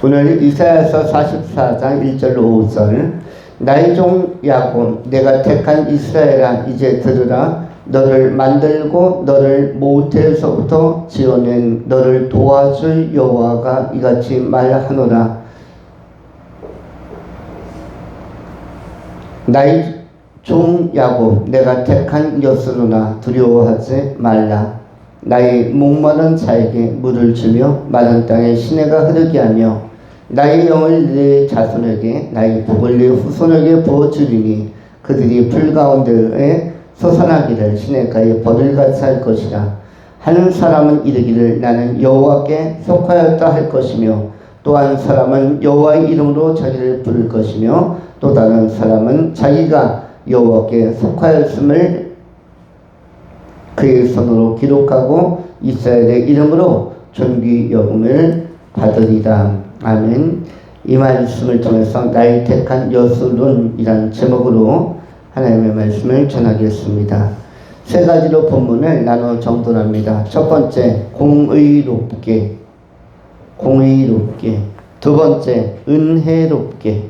오늘 이사야서 44장 1절 5절 나의 종 야곱 내가 택한 이스라엘아 이제 들으라 너를 만들고 너를 모태에서부터 지어낸 너를 도와줄 여호와가 이같이 말하노라. 나의 종 야곱 내가 택한 여스로나 두려워하지 말라. 나의 목마른 자에게 물을 주며 마른 땅에 시내가 흐르게 하며 나의 영을 네 자손에게 나의 복을 네 후손에게 부어주리니 그들이 풀 가운데에 솟아나기를 시냇가에 버들같이 할 것이라. 한 사람은 이르기를 나는 여호와께 속하였다 할 것이며 또 한 사람은 여호와의 이름으로 자기를 부를 것이며 또 다른 사람은 자기가 여호와께 속하였음을 그의 손으로 기록하고 이스라엘의 이름으로 존귀 여김을 받으리라. 아멘. 이 말씀을 통해서 나의 택한 여수론이라는 제목으로 하나님의 말씀을 전하겠습니다. 세 가지로 본문을 나눠 정돈합니다. 첫 번째, 공의롭게. 두 번째, 은혜롭게.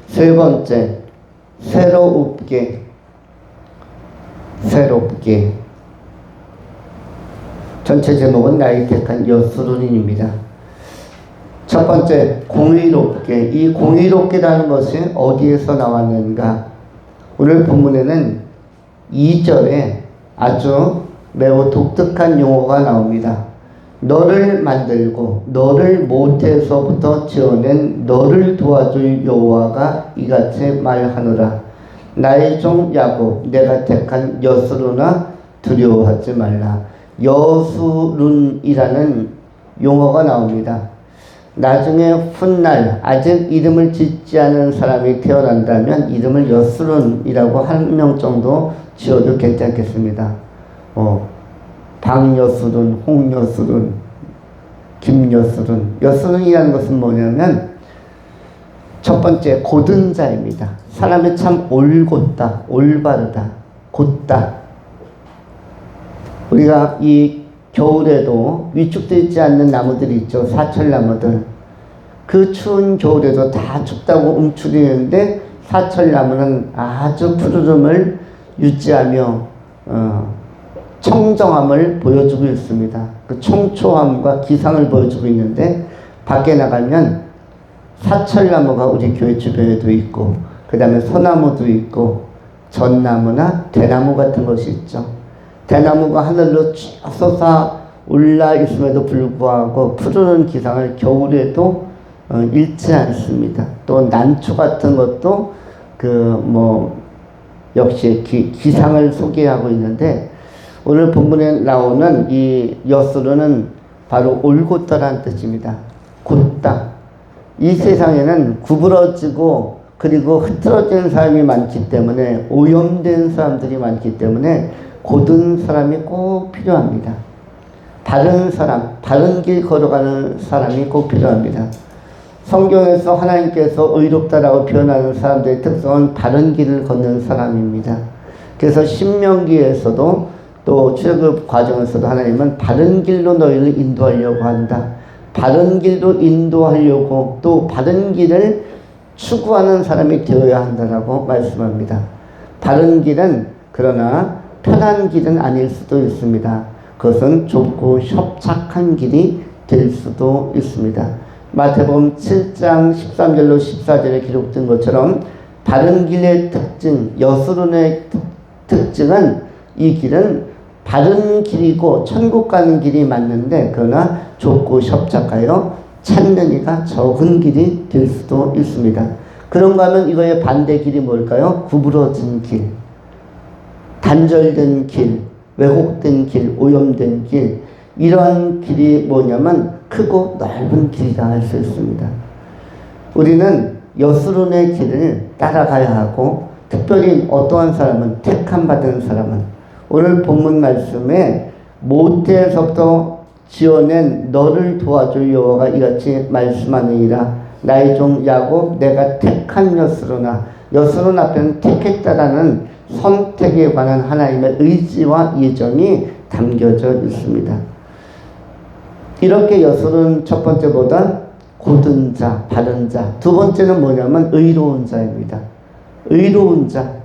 세 번째, 새롭게. 전체 제목은 나의 택한 여수론입니다. 첫 번째, 공의롭게. 이 공의롭게라는 것이 어디에서 나왔는가? 오늘 본문에는 2절에 아주 매우 독특한 용어가 나옵니다. 너를 만들고 너를 모태에서부터 지어낸 너를 도와줄 여호와가 이같이 말하노라. 나의 종 야곱 내가 택한 여수로나 두려워하지 말라. 여수룬이라는 용어가 나옵니다. 나중에 훗날 아직 이름을 짓지 않은 사람이 태어난다면 이름을 여수룬이라고 한 명 정도 지어도 괜찮겠습니다. 박여수룬, 홍여수룬, 김여수룬. 여수룬이라는 것은 뭐냐면 첫 번째 곧은 자입니다. 사람이 참 올곧다, 올바르다, 곧다. 우리가 이 겨울에도 위축되지 않는 나무들이 있죠. 사철나무들. 그 추운 겨울에도 다 춥다고 움츠리는데 사철나무는 아주 푸르름을 유지하며 청정함을 보여주고 있습니다. 그 청초함과 기상을 보여주고 있는데 밖에 나가면 사철나무가 우리 교회 주변에도 있고 그 다음에 소나무도 있고 전나무나 대나무 같은 것이 있죠. 대나무가 하늘로 쭉 솟아 올라 있음에도 불구하고 푸르른 기상을 겨울에도 잃지 않습니다. 또 난초 같은 것도 역시 기상을 소개하고 있는데 오늘 본문에 나오는 이 여수로는 바로 올곧다라는 뜻입니다. 곧다. 이 세상에는 구부러지고 그리고 흐트러진 사람이 많기 때문에 오염된 사람들이 많기 때문에 곧은 사람이 꼭 필요합니다. 바른 사람, 바른 길 걸어가는 사람이 꼭 필요합니다. 성경에서 하나님께서 의롭다라고 표현하는 사람들의 특성은 바른 길을 걷는 사람입니다. 그래서 신명기에서도 또 출애굽 과정에서도 하나님은 바른 길로 너희를 인도하려고 한다. 바른 길로 인도하려고 또 바른 길을 추구하는 사람이 되어야 한다라고 말씀합니다. 바른 길은 그러나 편한 길은 아닐 수도 있습니다. 그것은 좁고 협착한 길이 될 수도 있습니다. 마태복음 7장 13절로 14절에 기록된 것처럼 바른 길의 특징, 여수론의 특징은 이 길은 바른 길이고 천국 가는 길이 맞는데 그러나 좁고 협착하여 찾는 이가 적은 길이 될 수도 있습니다. 그런가 하면 이거의 반대 길이 뭘까요? 구부러진 길, 단절된 길, 왜곡된 길, 오염된 길. 이러한 길이 뭐냐면 크고 넓은 길이라 할 수 있습니다. 우리는 여수론의 길을 따라가야 하고 특별히 어떠한 사람은 택함 받은 사람은 오늘 본문 말씀에 모태에서부터 지어낸 너를 도와줄 여호와가 이같이 말씀하느니라. 나의 종 야곱 내가 택한 여수로나. 여수론 앞에는 택했다라는 선택에 관한 하나님의 의지와 예정이 담겨져 있습니다. 이렇게 여술은 첫 번째보다 고든 자, 바른 자. 두 번째는 뭐냐면 의로운 자입니다. 의로운 자.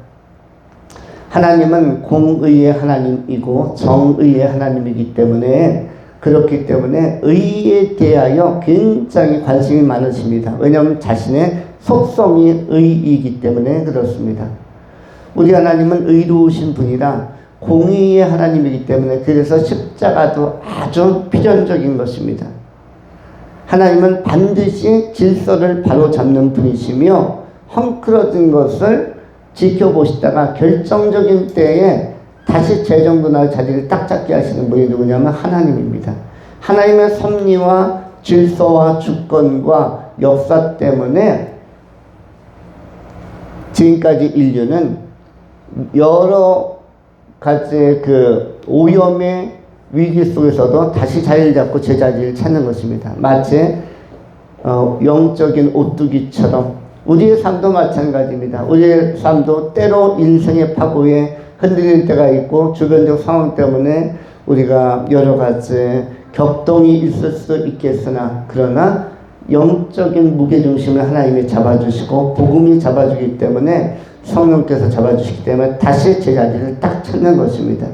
하나님은 공의의 하나님이고 정의의 하나님이기 때문에, 그렇기 때문에 의에 대하여 굉장히 관심이 많으십니다. 왜냐하면 자신의 속성이 의이기 때문에 그렇습니다. 우리 하나님은 의로우신 분이라 공의의 하나님이기 때문에, 그래서 십자가도 아주 필연적인 것입니다. 하나님은 반드시 질서를 바로잡는 분이시며 헝클어진 것을 지켜보시다가 결정적인 때에 다시 재정돈할 자리를 딱 잡게 하시는 분이 누구냐면 하나님입니다. 하나님의 섭리와 질서와 주권과 역사 때문에 지금까지 인류는 여러 가지의 그 오염의 위기 속에서도 다시 자리를 잡고 제자리를 찾는 것입니다. 마치 영적인 오뚜기처럼 우리의 삶도 마찬가지입니다. 우리의 삶도 때로 인생의 파고에 흔들릴 때가 있고 주변적 상황 때문에 우리가 여러 가지 격동이 있을 수도 있겠으나, 그러나 영적인 무게중심을 하나님이 잡아주시고 복음이 잡아주기 때문에, 성령께서 잡아주시기 때문에 다시 제자리를 딱 찾는 것입니다.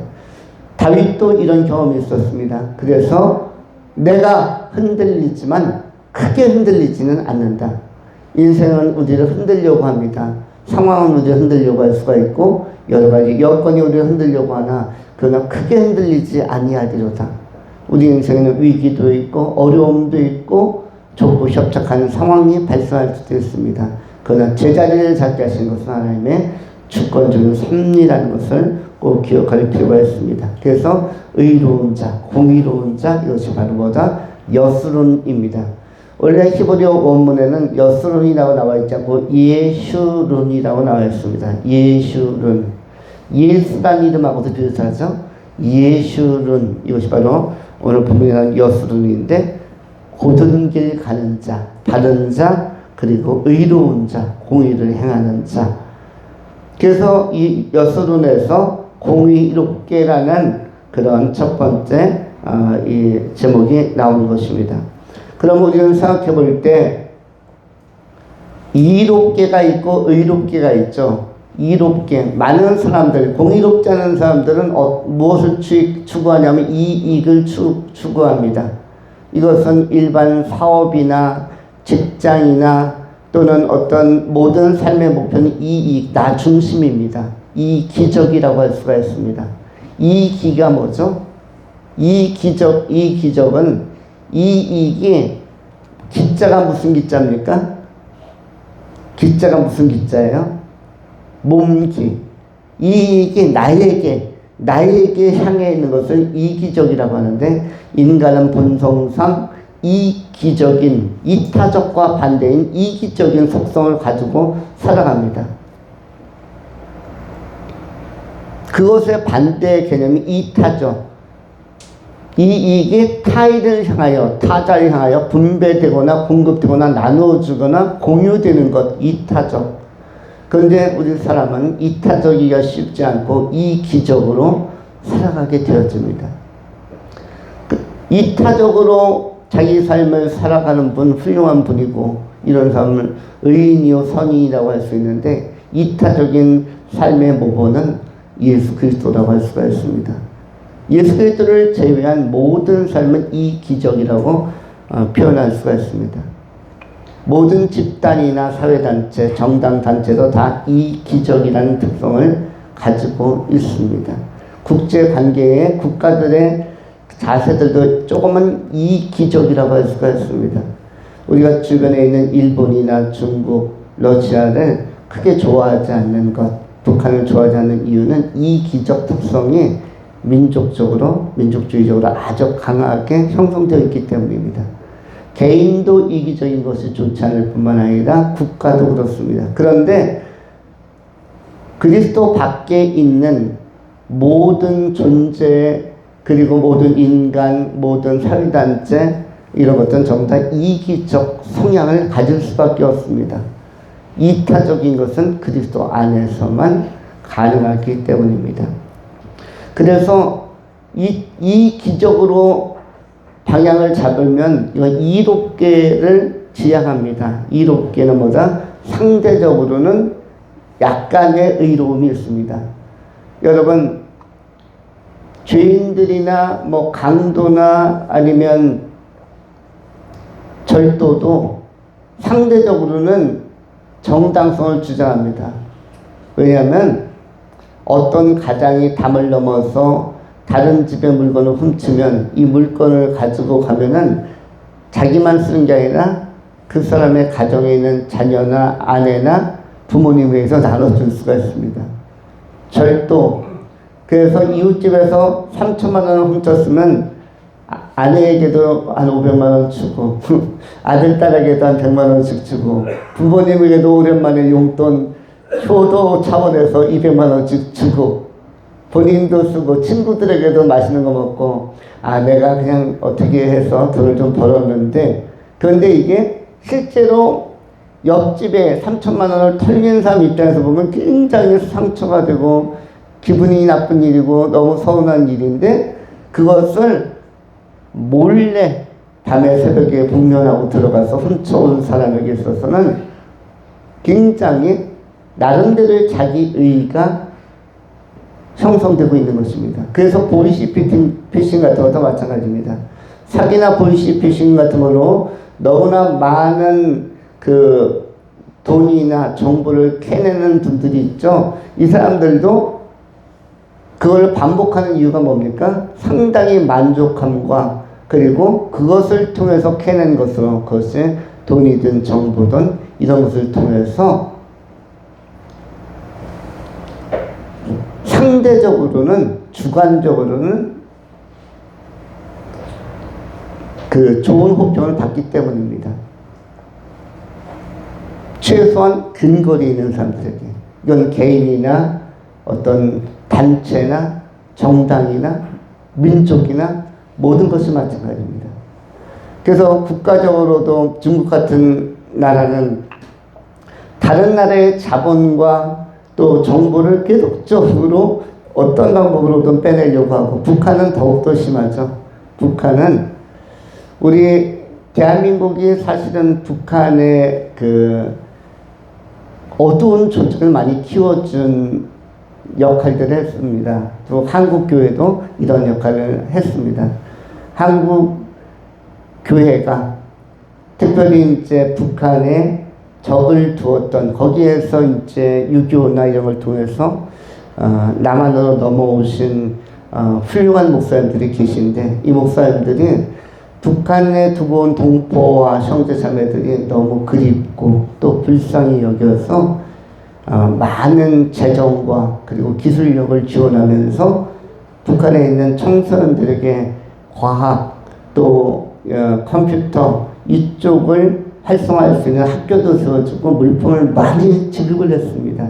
다윗도 이런 경험이 있었습니다. 그래서 내가 흔들리지만 크게 흔들리지는 않는다. 인생은 우리를 흔들려고 합니다. 상황은 우리를 흔들려고 할 수가 있고 여러 가지 여건이 우리를 흔들려고 하나 그러나 크게 흔들리지 아니하리로다. 우리 인생에는 위기도 있고 어려움도 있고 좁고 협착하는 상황이 발생할 수도 있습니다. 그러나 제자리를 잡게 하신 것은 하나님의 주권적인 섭리라는 것을 꼭 기억할 필요가 있습니다. 그래서 의로운 자, 공의로운 자, 이것이 바로 뭐다? 여스룬입니다. 원래 히브리어 원문에는 여스룬이라고 나와 있지 않고 예슈룬이라고 나와 있습니다. 예슈룬. 예수란 이름하고도 비슷하죠? 예슈룬. 이것이 바로 오늘 본문에 나온 여스룬인데, 고든 길 가는 자, 바른 자, 그리고 의로운 자, 공의를 행하는 자. 그래서 이 여스룬에서 공의롭게라는 그런 첫 번째 이 제목이 나오는 것입니다. 그럼 우리는 생각해 볼 때 이롭게가 있고 의롭게가 있죠. 이롭게 많은 사람들, 공의롭지 않은 사람들은 무엇을 추구하냐면 이익을 추구합니다. 이것은 일반 사업이나 직장이나 또는 어떤 모든 삶의 목표는 이익, 나 중심입니다. 이기적이라고 할 수가 있습니다. 이기가 뭐죠? 이기적은 이익이 기자가 무슨 기자입니까? 기자가 무슨 기자예요? 몸기. 이익이 나에게 향해 있는 것을 이기적이라고 하는데, 인간은 본성상 이기적인, 이타적과 반대인 이기적인 속성을 가지고 살아갑니다. 그것의 반대의 개념이 이타죠. 이익이 타인을 향하여, 타자를 향하여 분배되거나 공급되거나 나누어주거나 공유되는 것, 이타적. 그런데 우리 사람은 이타적이기가 쉽지 않고 이기적으로 살아가게 되어집니다. 이타적으로 자기 삶을 살아가는 분, 훌륭한 분이고, 이런 사람을 의인이요 선인이라고 할 수 있는데, 이타적인 삶의 모본은 예수 그리스도라고 할 수가 있습니다. 예수 그리스도를 제외한 모든 삶은 이기적이라고 표현할 수가 있습니다. 모든 집단이나 사회단체, 정당단체도 다 이기적이라는 특성을 가지고 있습니다. 국제관계의 국가들의 자세들도 조금은 이기적이라고 할 수가 있습니다. 우리가 주변에 있는 일본이나 중국, 러시아를 크게 좋아하지 않는 것, 북한을 좋아하지 않는 이유는 이기적 특성이 민족주의적으로 아주 강하게 형성되어 있기 때문입니다. 개인도 이기적인 것이 좋지 않을 뿐만 아니라 국가도 그렇습니다. 그런데 그리스도 밖에 있는 모든 존재, 그리고 모든 인간, 모든 사회단체, 이런 것들은 전부 다 이기적 성향을 가질 수밖에 없습니다. 이타적인 것은 그리스도 안에서만 가능하기 때문입니다. 그래서 이기적으로 방향을 잡으면 이건 이롭게를 지향합니다. 이롭게는 뭐다? 상대적으로는 약간의 의로움이 있습니다. 여러분, 죄인들이나 뭐 강도나 아니면 절도도 상대적으로는 정당성을 주장합니다. 왜냐하면 어떤 가장이 담을 넘어서 다른 집의 물건을 훔치면 이 물건을 가지고 가면은 자기만 쓰는 게 아니라 그 사람의 가정에 있는 자녀나 아내나 부모님에 의해서 나눠줄 수가 있습니다. 절도. 그래서 이웃집에서 3천만 원을 훔쳤으면 아내에게도 한 500만 원 주고 아들, 딸에게도 한 100만 원씩 주고 부모님에게도 오랜만에 용돈 효도 차원에서 200만 원씩 주고 본인도 쓰고 친구들에게도 맛있는 거 먹고 내가 그냥 어떻게 해서 돈을 좀 벌었는데 그런데 이게 실제로 옆집에 3천만 원을 털린 사람 입장에서 보면 굉장히 상처가 되고 기분이 나쁜 일이고 너무 서운한 일인데 그것을 몰래 밤에 새벽에 복면하고 들어가서 훔쳐온 사람에게 있어서는 굉장히 나름대로의 자기의의가 형성되고 있는 것입니다. 그래서 보이시피싱 같은 것도 마찬가지입니다. 사기나 보이시피싱 같은 걸로 너무나 많은 그 돈이나 정보를 캐내는 분들이 있죠. 이 사람들도 그걸 반복하는 이유가 뭡니까? 상당히 만족함과 그리고 그것을 통해서 캐낸 것으로 그것이 돈이든 정보든 이런 것을 통해서 상대적으로는 주관적으로는 그 좋은 호평을 받기 때문입니다. 최소한 근거리 있는 사람들에게 이건 개인이나 어떤 단체나 정당이나 민족이나 모든 것이 마찬가지입니다. 그래서 국가적으로도 중국 같은 나라는 다른 나라의 자본과 또 정보를 계속적으로 어떤 방법으로든 빼내려고 하고 북한은 더욱더 심하죠. 북한은 우리 대한민국이 사실은 북한의 그 어두운 조직을 많이 키워준 역할들을 했습니다. 또 한국교회도 이런 역할을 했습니다. 한국교회가 특별히 이제 북한에 적을 두었던 거기에서 이제 유교나 이런 걸 통해서 남한으로 넘어오신 훌륭한 목사님들이 계신데 이 목사님들이 북한에 두고 온 동포와 형제자매들이 너무 그립고 또 불쌍히 여겨서 많은 재정과 그리고 기술력을 지원하면서 북한에 있는 청소년들에게 과학 또 컴퓨터 이쪽을 활성화할 수 있는 학교도 세워주고 물품을 많이 지급을 했습니다.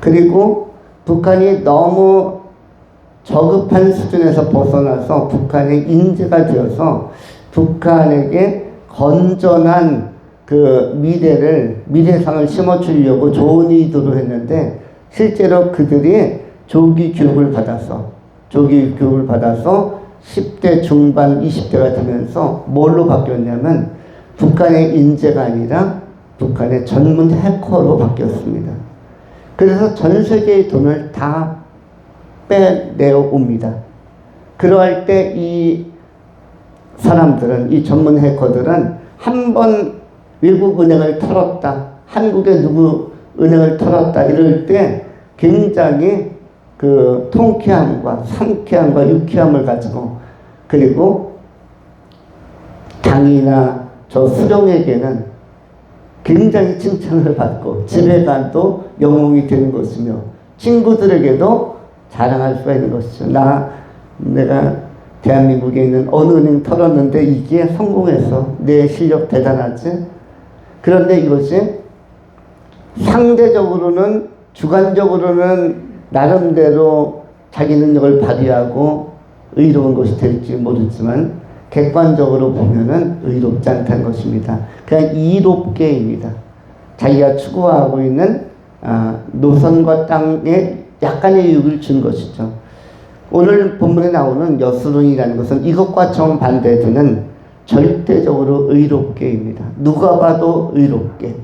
그리고 북한이 너무 저급한 수준에서 벗어나서 북한의 인재가 되어서 북한에게 건전한 그 미래상을 심어주려고 좋은 의도로 했는데 실제로 그들이 조기 교육을 받아서 10대 중반 20대가 되면서 뭘로 바뀌었냐면 북한의 인재가 아니라 북한의 전문 해커로 바뀌었습니다. 그래서 전 세계의 돈을 다 빼내어 옵니다. 그러할 때 이 사람들은, 이 전문 해커들은 한 번 외국 은행을 털었다, 한국의 누구 은행을 털었다 이럴 때 굉장히 그 통쾌함과 상쾌함과 유쾌함을 가지고 그리고 당이나 저 수령에게는 굉장히 칭찬을 받고 집에 가도 영웅이 되는 것이며 친구들에게도 자랑할 수가 있는 것이죠. 내가 대한민국에 있는 어느 은행 털었는데 이게 성공해서 내 실력 대단하지? 그런데 이것이 상대적으로는 주관적으로는 나름대로 자기 능력을 발휘하고 의로운 것이 될지 모르지만 객관적으로 보면은 의롭지 않다는 것입니다. 그냥 이롭게입니다. 자기가 추구하고 있는 노선과 땅에 약간의 유익을 준 것이죠. 오늘 본문에 나오는 여스론이라는 것은 이것과 정반대되는 절대적으로 의롭게입니다. 누가 봐도 의롭게.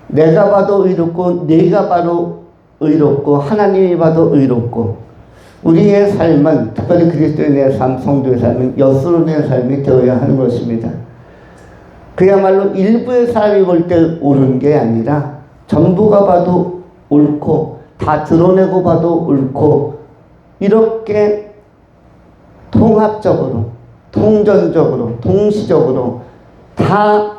내가 봐도 의롭고 네가 봐도 의롭고 하나님이 봐도 의롭고 우리의 삶은 특별히 그리스도인의 삶, 성도의 삶은 여스론의 삶이 되어야 하는 것입니다. 그야말로 일부의 사람이 볼 때 옳은 게 아니라 전부가 봐도 옳고 다 드러내고 봐도 옳고 이렇게 통합적으로 통전적으로 동시적으로 다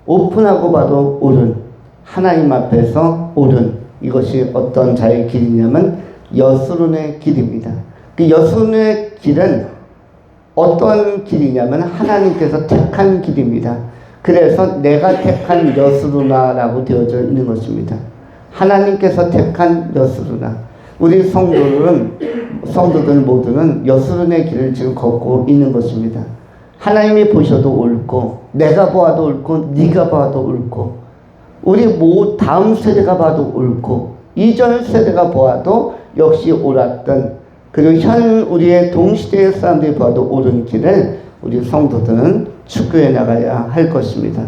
오픈하고 봐도 옳은 하나님 앞에서 옳은 이것이 어떤 자의 길이냐면 여스론의 길입니다. 그 여스론의 길은 어떤 길이냐면 하나님께서 택한 길입니다. 그래서 내가 택한 여스로나라고 되어져 있는 것입니다. 하나님께서 택한 여스로나. 우리 성도들 모두는 여스론의 길을 지금 걷고 있는 것입니다. 하나님이 보셔도 옳고 내가 보아도 옳고 네가 봐도 옳고 우리 다음 세대가 봐도 옳고 이전 세대가 보아도 역시 옳았던 그리고 우리의 동시대의 사람들이 봐도 옳은 길을 우리 성도들은 추구해 나가야 할 것입니다.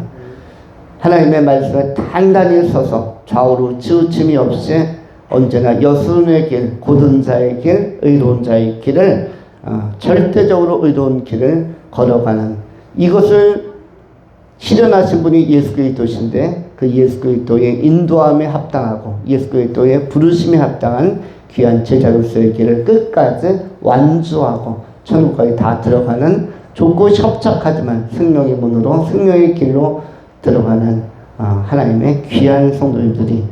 하나님의 말씀에 단단히 서서 좌우로 치우침이 없이 언제나 여스론의 길, 곧은 자의 길, 의로운 자의 길을 절대적으로 의로운 길을 걸어가는 이것을 실현하신 분이 예수 그리스도신데 그 예수 그리스도의 인도함에 합당하고 예수 그리스도의 부르심에 합당한 귀한 제자로서의 길을 끝까지 완주하고 천국까지 다 들어가는 좁고 협착하지만 생명의 문으로 생명의 길로 들어가는 하나님의 귀한 성도님들이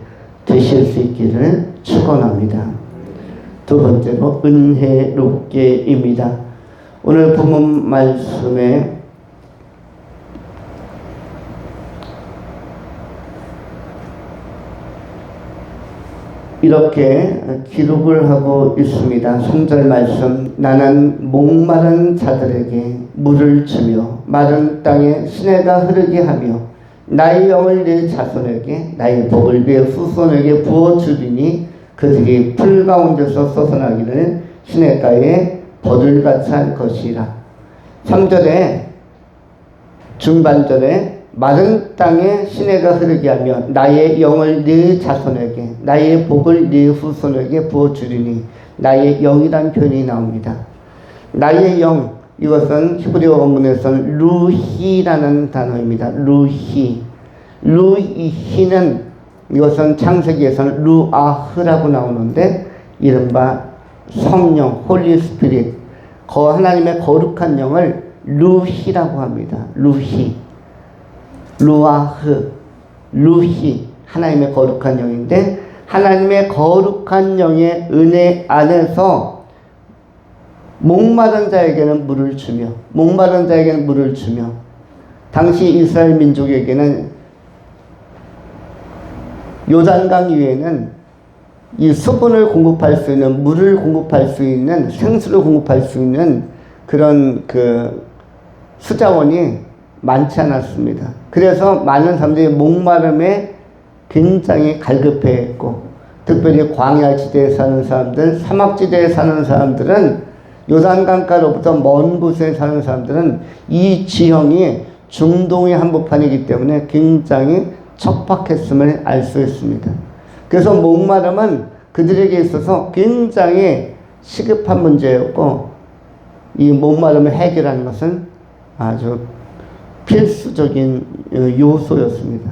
되실 수 있기를 축원합니다. 두 번째로 은혜롭게입니다. 오늘 본문 말씀에 이렇게 기록을 하고 있습니다. 3절 말씀 나는 목마른 자들에게 물을 주며 마른 땅에 시내가 흐르게 하며 나의 영을 내 자손에게 나의 복을 내 후손에게 부어주리니 그들이 풀 가운데서 솟아나기를 시내가에 버들같이 할 것이라. 3절에 중반절에 마른 땅에 시내가 흐르게 하며 나의 영을 네 자손에게 나의 복을 네 후손에게 부어주리니 나의 영이란 표현이 나옵니다. 나의 영 이것은 히브리어 원문에서는 루히라는 단어입니다. 루히는 이것은 창세기에서는 루아흐라고 나오는데 이른바 성령 홀리 스피릿 하나님의 거룩한 영을 루히라고 합니다. 루아흐, 루히 하나님의 거룩한 영인데 하나님의 거룩한 영의 은혜 안에서 목마른 자에게는 물을 주며 당시 이스라엘 민족에게는 요단강 위에는 이 수분을 공급할 수 있는 물을 공급할 수 있는 생수를 공급할 수 있는 그런 수자원이 많지 않았습니다. 그래서 많은 사람들이 목마름에 굉장히 갈급해했고 특별히 광야지대에 사는 사람들, 사막지대에 사는 사람들은 요단강가로부터 먼 곳에 사는 사람들은 이 지형이 중동의 한복판이기 때문에 굉장히 척박했음을 알 수 있습니다. 그래서 목마름은 그들에게 있어서 굉장히 시급한 문제였고 이 목마름을 해결하는 것은 아주 필수적인 요소였습니다.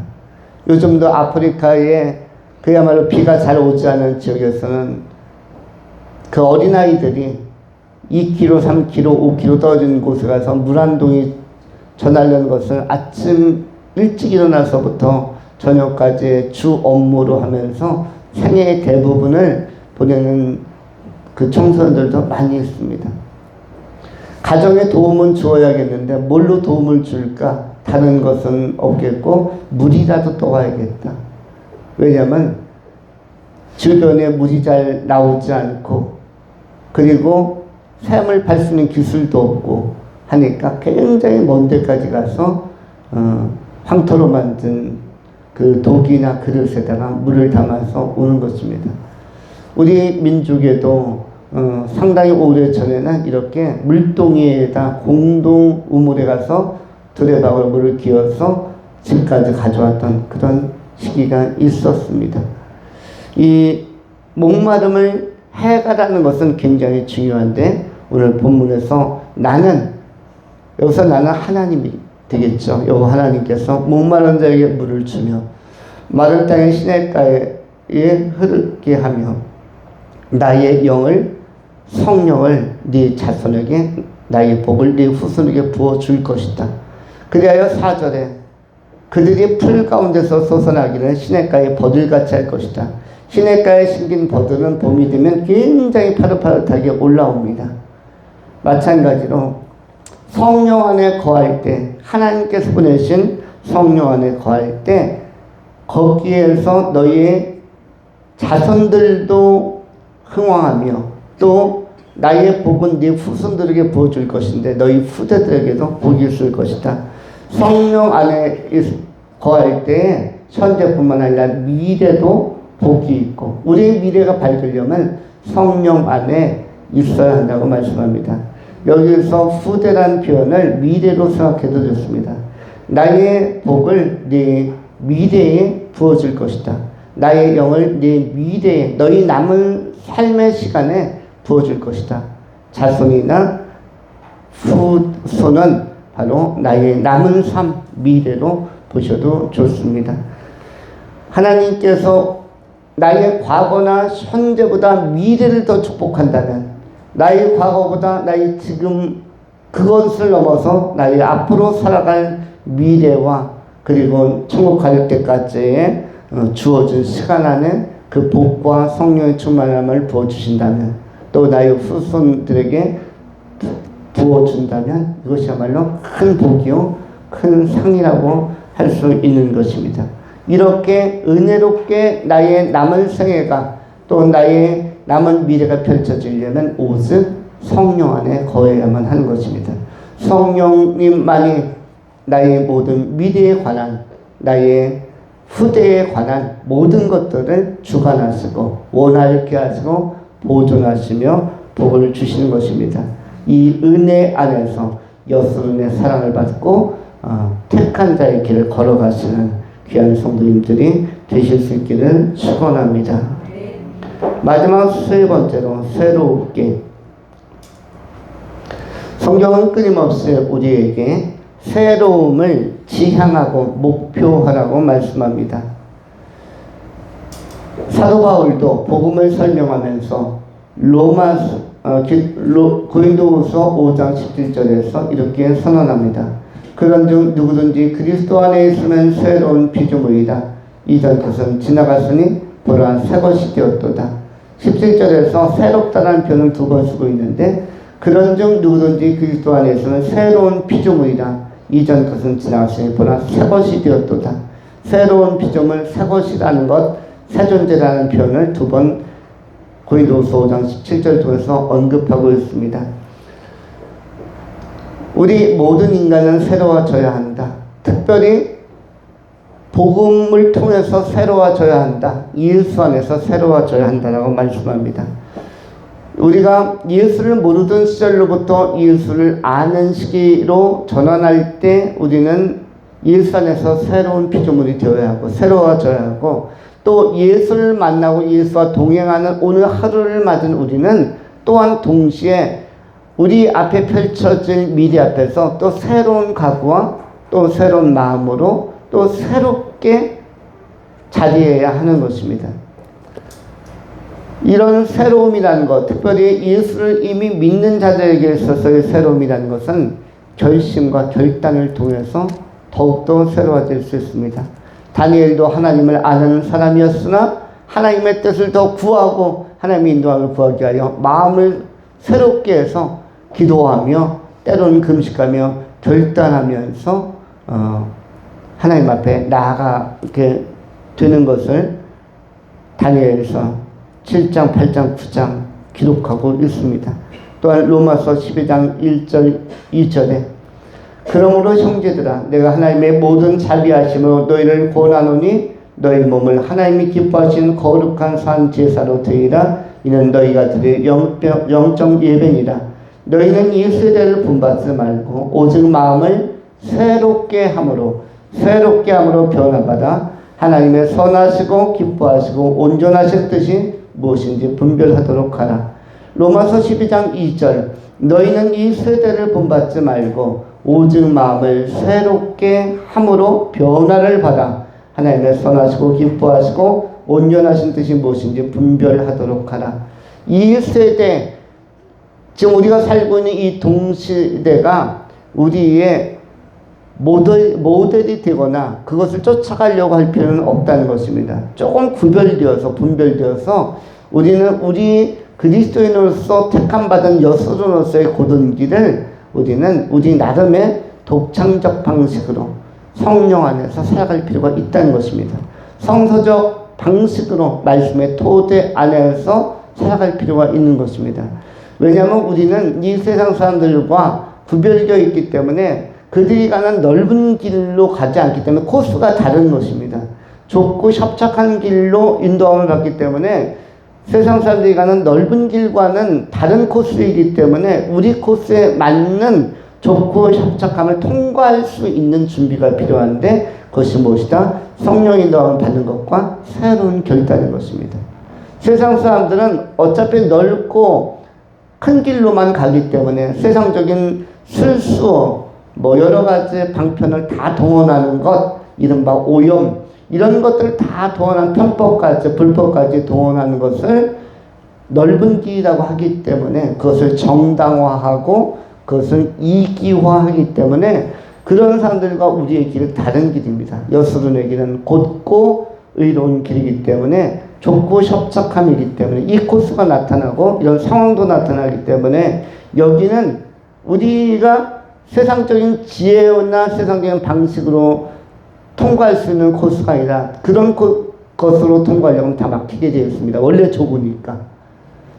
요즘도 아프리카에 그야말로 비가 잘 오지 않은 지역에서는 그 어린아이들이 2km, 3km, 5km 떨어진 곳에 가서 물 한 동이 전하려는 것을 아침 일찍 일어나서부터 저녁까지 주 업무로 하면서 생애의 대부분을 보내는 그 청소년들도 많이 있습니다. 가정에 도움은 주어야겠는데 뭘로 도움을 줄까? 다른 것은 없겠고 물이라도 떠와야겠다. 왜냐하면 주변에 물이 잘 나오지 않고 그리고 샘을 팔 수 있는 기술도 없고 하니까 굉장히 먼 데까지 가서 황토로 만든 그 독이나 그릇에다가 물을 담아서 오는 것입니다. 우리 민족에도 상당히 오래전에는 이렇게 물동이에다 공동 우물에 가서 두레박을 물을 기어서 집까지 가져왔던 그런 시기가 있었습니다. 이 목마름을 해가라는 것은 굉장히 중요한데 오늘 본문에서 여기서 나는 하나님이 되겠죠. 여호 하나님께서 목마른 자에게 물을 주며 마른 땅의 시냇가에 흐르게 하며 나의 성령을 네 자손에게 나의 복을 네 후손에게 부어줄 것이다. 그리하여 4절에 그들이 풀 가운데서 솟아나기를 시냇가에 버들같이 할 것이다. 시냇가에 심긴 버들은 봄이 되면 굉장히 파릇파릇하게 올라옵니다. 마찬가지로 성령 안에 거할 때, 하나님께서 보내신 성령 안에 거할 때 거기에서 너희의 자손들도 흥왕하며 또 나의 복은 네 후손들에게 부어줄 것인데 너희 후대들에게도 복이 있을 것이다. 성령 안에 거할 때 현재뿐만 아니라 미래도 복이 있고 우리의 미래가 밝으려면 성령 안에 있어야 한다고 말씀합니다. 여기서 후대란 표현을 미래로 생각해도 좋습니다. 나의 복을 네 미래에 부어줄 것이다. 나의 영을 네 미래에 너희 남은 삶의 시간에 부어줄 것이다. 자손이나 후손은 바로 나의 남은 삶 미래로 보셔도 좋습니다. 하나님께서 나의 과거나 현재보다 미래를 더 축복한다면 나의 과거보다 나의 지금 그것을 넘어서 나의 앞으로 살아갈 미래와 그리고 천국 갈 때까지의 주어진 시간 안에 그 복과 성령의 충만함을 부어주신다면 또 나의 후손들에게 부어준다면 이것이야말로 큰 복이요 큰 상이라고 할 수 있는 것입니다. 이렇게 은혜롭게 나의 남은 생애가 또 나의 남은 미래가 펼쳐지려면 오직 성령 안에 거해야만 하는 것입니다. 성령님만이 나의 모든 미래에 관한 나의 후대에 관한 모든 것들을 주관하시고 원하게 하시고 보존하시며 복을 주시는 것입니다. 이 은혜 안에서 여수론의 사랑을 받고 택한 자의 길을 걸어가시는 귀한 성도님들이 되실 수 있기를 축원합니다. 마지막 세 번째로 새롭게 성경은 끊임없이 우리에게 새로움을 지향하고 목표하라고 말씀합니다. 사도 바울도 복음을 설명하면서 고린도후서 5장 17절에서 이렇게 선언합니다. 그런즉 누구든지 그리스도 안에 있으면 새로운 피조물이다. 이전 것은 지나갔으니 보라 새 것이 되었도다. 17절에서 새롭다는 표현을 2번 쓰고 있는데 그런즉 누구든지 그리스도 안에 있으면 새로운 피조물이다. 이전 것은 지나갔으니 보라 새 것이 되었도다. 새로운 피조물 새 것이라는 것 새 존재라는 표현을 2번 고린도후서 5장 17절 통해서 언급하고 있습니다. 우리 모든 인간은 새로워져야 한다. 특별히 복음을 통해서 새로워져야 한다. 예수 안에서 새로워져야 한다라고 말씀합니다. 우리가 예수를 모르던 시절로부터 예수를 아는 시기로 전환할 때 우리는 예수 안에서 새로운 피조물이 되어야 하고 새로워져야 하고 또 예수를 만나고 예수와 동행하는 오늘 하루를 맞은 우리는 또한 동시에 우리 앞에 펼쳐질 미래 앞에서 또 새로운 각오와 또 새로운 마음으로 또 새롭게 자리해야 하는 것입니다. 이런 새로움이라는 것, 특별히 예수를 이미 믿는 자들에게 있어서의 새로움이라는 것은 결심과 결단을 통해서 더욱더 새로워질 수 있습니다. 다니엘도 하나님을 아는 사람이었으나 하나님의 뜻을 더 구하고 하나님의 인도함을 구하기 위하여 마음을 새롭게 해서 기도하며 때로는 금식하며 결단하면서 하나님 앞에 나아가게 되는 것을 다니엘서 7장, 8장, 9장 기록하고 있습니다. 또한 로마서 12장 1절, 2절에 그러므로 형제들아 내가 하나님의 모든 자비하심으로 너희를 권하노니 너희 몸을 하나님이 기뻐하시는 거룩한 산 제사로 드리라. 이는 너희가 드릴 영적 예배니라. 너희는 이 세대를 본받지 말고 오직 마음을 새롭게 함으로 변화받아 하나님의 선하시고 기뻐하시고 온전하신 뜻이 무엇인지 분별하도록 하라. 로마서 12장 2절 너희는 이 세대를 본받지 말고 오직 마음을 새롭게 함으로 변화를 받아 하나님의 선하시고 기뻐하시고 온전하신 뜻이 무엇인지 분별하도록 하라. 이 세대, 지금 우리가 살고 있는 이 동시대가 우리의 모델이 되거나 그것을 쫓아가려고 할 필요는 없다는 것입니다. 조금 분별되어서 우리는 우리 그리스도인으로서 택함받은 여수로서의 고든 길을 우리는 우리 나름의 독창적 방식으로 성령 안에서 살아갈 필요가 있다는 것입니다. 성서적 방식으로 말씀의 토대 안에서 살아갈 필요가 있는 것입니다. 왜냐하면 우리는 이 세상 사람들과 구별되어 있기 때문에 그들이 가는 넓은 길로 가지 않기 때문에 코스가 다른 것입니다. 좁고 협착한 길로 인도함을 받기 때문에 세상 사람들이 가는 넓은 길과는 다른 코스이기 때문에 우리 코스에 맞는 좁고 협착함을 통과할 수 있는 준비가 필요한데 그것이 무엇이다? 성령 인도함을 받는 것과 새로운 결단인 것입니다. 세상 사람들은 어차피 넓고 큰 길로만 가기 때문에 세상적인 술수 여러 가지 방편을 다 동원하는 것, 이른바 오염, 이런 것들을 다 동원한 편법까지, 불법까지 동원하는 것을 넓은 길이라고 하기 때문에 그것을 정당화하고 그것을 이기화하기 때문에 그런 사람들과 우리의 길은 다른 길입니다. 여수론의 길은 곧고 의로운 길이기 때문에 좁고 협착함이기 때문에 이 코스가 나타나고 이런 상황도 나타나기 때문에 여기는 우리가 세상적인 지혜나 세상적인 방식으로 통과할 수 있는 코스가 아니라 그런 것으로 통과하려면 다 막히게 되어 있습니다. 원래 좁으니까.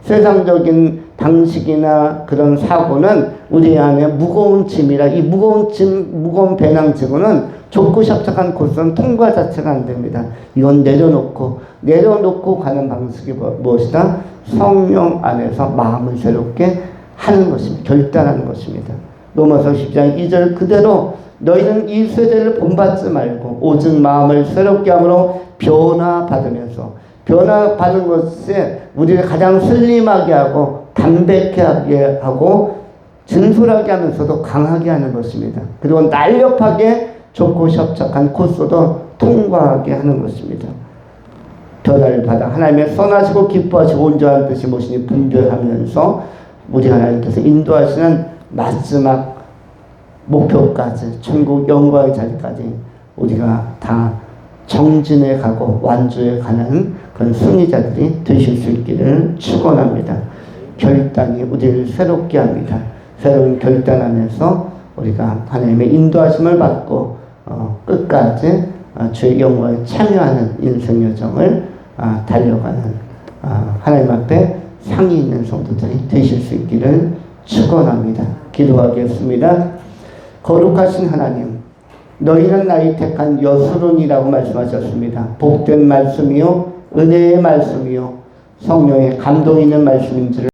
세상적인 방식이나 그런 사고는 우리 안에 무거운 짐이라 이 무거운 배낭 지고는 좁고 협착한 코스는 통과 자체가 안 됩니다. 이건 내려놓고 가는 방식이 무엇이다? 성령 안에서 마음을 새롭게 하는 것입니다. 결단하는 것입니다. 로마서 10장 2절 그대로 너희는 이 세대를 본받지 말고 오직 마음을 새롭게 함으로 변화받으면서 변화받는 것이 우리를 가장 슬림하게 하고 담백하게 하고 진솔하게 하면서도 강하게 하는 것입니다. 그리고 날렵하게 좁고 협착한 코스도 통과하게 하는 것입니다. 변화를 받아 하나님의 선하시고 기뻐하시고 온전한 뜻이 무엇인지 분별하면서 우리 하나님께서 인도하시는 마지막 목표까지 천국 영광의 자리까지 우리가 다 정진해 가고 완주해 가는 그런 승리자들이 되실 수 있기를 축원합니다. 결단이 우리를 새롭게 합니다. 새로운 결단 안에서 우리가 하나님의 인도하심을 받고 끝까지 주의 영광에 참여하는 인생 여정을 달려가는 하나님 앞에 상이 있는 성도들이 되실 수 있기를 축원합니다. 기도하겠습니다. 거룩하신 하나님, 너희는 나의 택한 여수론이라고 말씀하셨습니다. 복된 말씀이요 은혜의 말씀이요 성령의 감동 있는 말씀인지를